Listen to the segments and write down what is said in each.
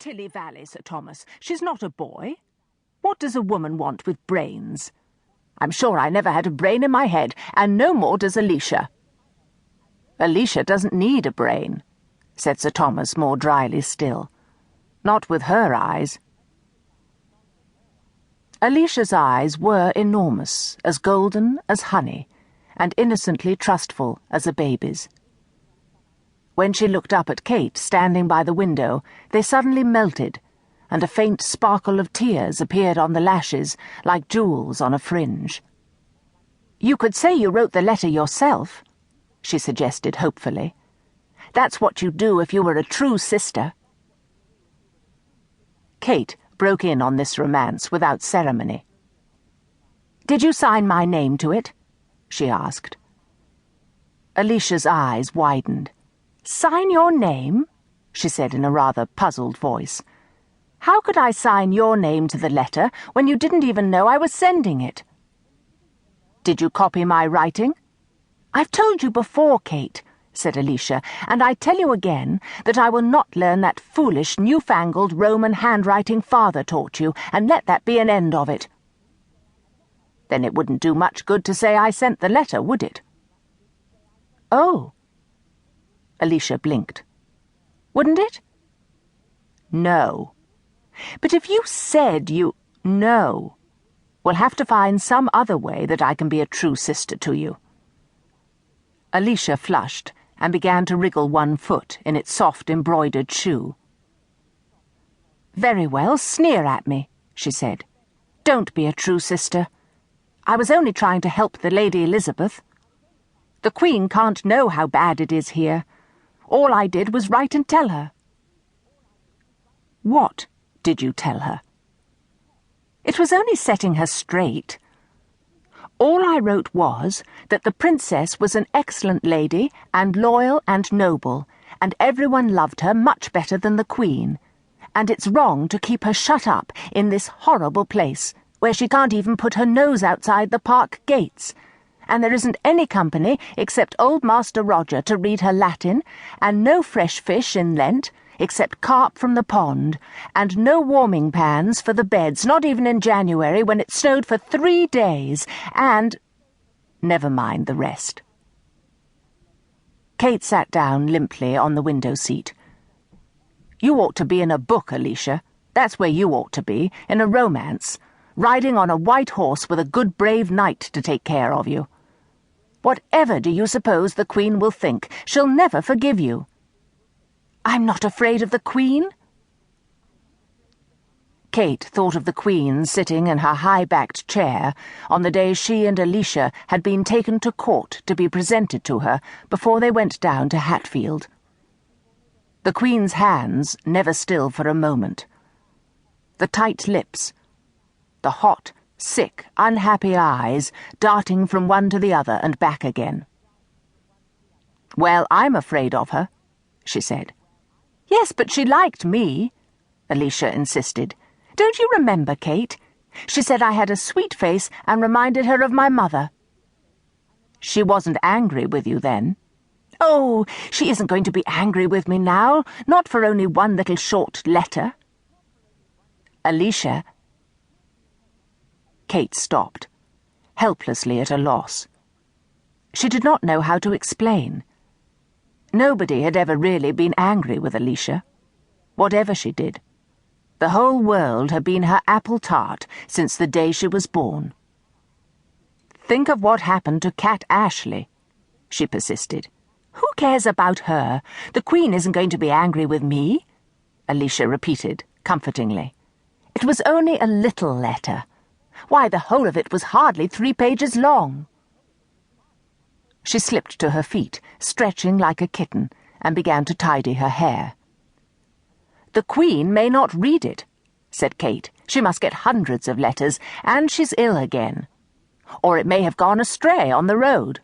tilly-vally, Sir Thomas. She's not a boy. What does a woman want with brains? I'm sure I never had a brain in my head, and no more does Alicia. Alicia doesn't need a brain, said Sir Thomas more dryly still. Not with her eyes. Alicia's eyes were enormous, as golden as honey, and innocently trustful as a baby's. When she looked up at Kate standing by the window, they suddenly melted, and a faint sparkle of tears appeared on the lashes like jewels on a fringe. "You could say you wrote the letter yourself," she suggested hopefully. "That's what you'd do if you were a true sister." Kate broke in on this romance without ceremony. "Did you sign my name to it?" she asked. Alicia's eyes widened. "Sign your name?" she said in a rather puzzled voice. "How could I sign your name to the letter when you didn't even know I was sending it?" "Did you copy my writing?" "I've told you before, Kate," said Alicia, "and I tell you again that I will not learn that foolish, newfangled Roman handwriting father taught you, and let that be an end of it." "Then it wouldn't do much good to say I sent the letter, would it?" "Oh." Alicia blinked. "Wouldn't it?" "No. But if you said you— No. We'll have to find some other way that I can be a true sister to you." Alicia flushed and began to wriggle one foot in its soft embroidered shoe. "Very well, sneer at me," she said. "Don't be a true sister. I was only trying to help the Lady Elizabeth. The Queen can't know how bad it is here. All I did was write and tell her." "What did you tell her?" "It was only setting her straight. All I wrote was that the princess was an excellent lady and loyal and noble, and everyone loved her much better than the Queen, and it's wrong to keep her shut up in this horrible place where she can't even put her nose outside the park gates, and there isn't any company except old Master Roger to read her Latin, and no fresh fish in Lent, except carp from the pond, and no warming pans for the beds, not even in January when it snowed for 3 days, and— Never mind the rest." Kate sat down limply on the window seat. "You ought to be in a book, Alicia. That's where you ought to be, in a romance, riding on a white horse with a good brave knight to take care of you. Whatever do you suppose the Queen will think? She'll never forgive you." "I'm not afraid of the Queen." Kate thought of the Queen sitting in her high-backed chair on the day she and Alicia had been taken to court to be presented to her before they went down to Hatfield. The Queen's hands never still for a moment. The tight lips, the hot, sick, unhappy eyes darting from one to the other and back again. "Well, I'm afraid of her," she said. "Yes, but she liked me," Alicia insisted. "Don't you remember, Kate? She said I had a sweet face and reminded her of my mother." "She wasn't angry with you then?" "Oh, she isn't going to be angry with me now, not for only one little short letter." "Alicia—" Kate stopped, helplessly at a loss. She did not know how to explain. Nobody had ever really been angry with Alicia, whatever she did. The whole world had been her apple tart since the day she was born. "Think of what happened to Cat Ashley," she persisted. "Who cares about her? The Queen isn't going to be angry with me," Alicia repeated, comfortingly. "It was only a little letter. Why, the whole of it was hardly 3 pages long." She slipped to her feet, stretching like a kitten, and began to tidy her hair. "The Queen may not read it," said Kate. "She must get hundreds of letters, and she's ill again. Or it may have gone astray on the road."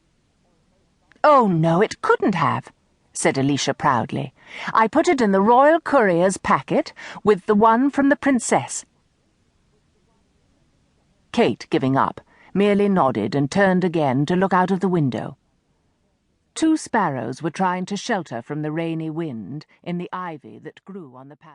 "Oh, no, it couldn't have," said Alicia proudly. "I put it in the Royal Courier's packet with the one from the Princess." Kate, giving up, merely nodded and turned again to look out of the window. 2 sparrows were trying to shelter from the rainy wind in the ivy that grew on the palace.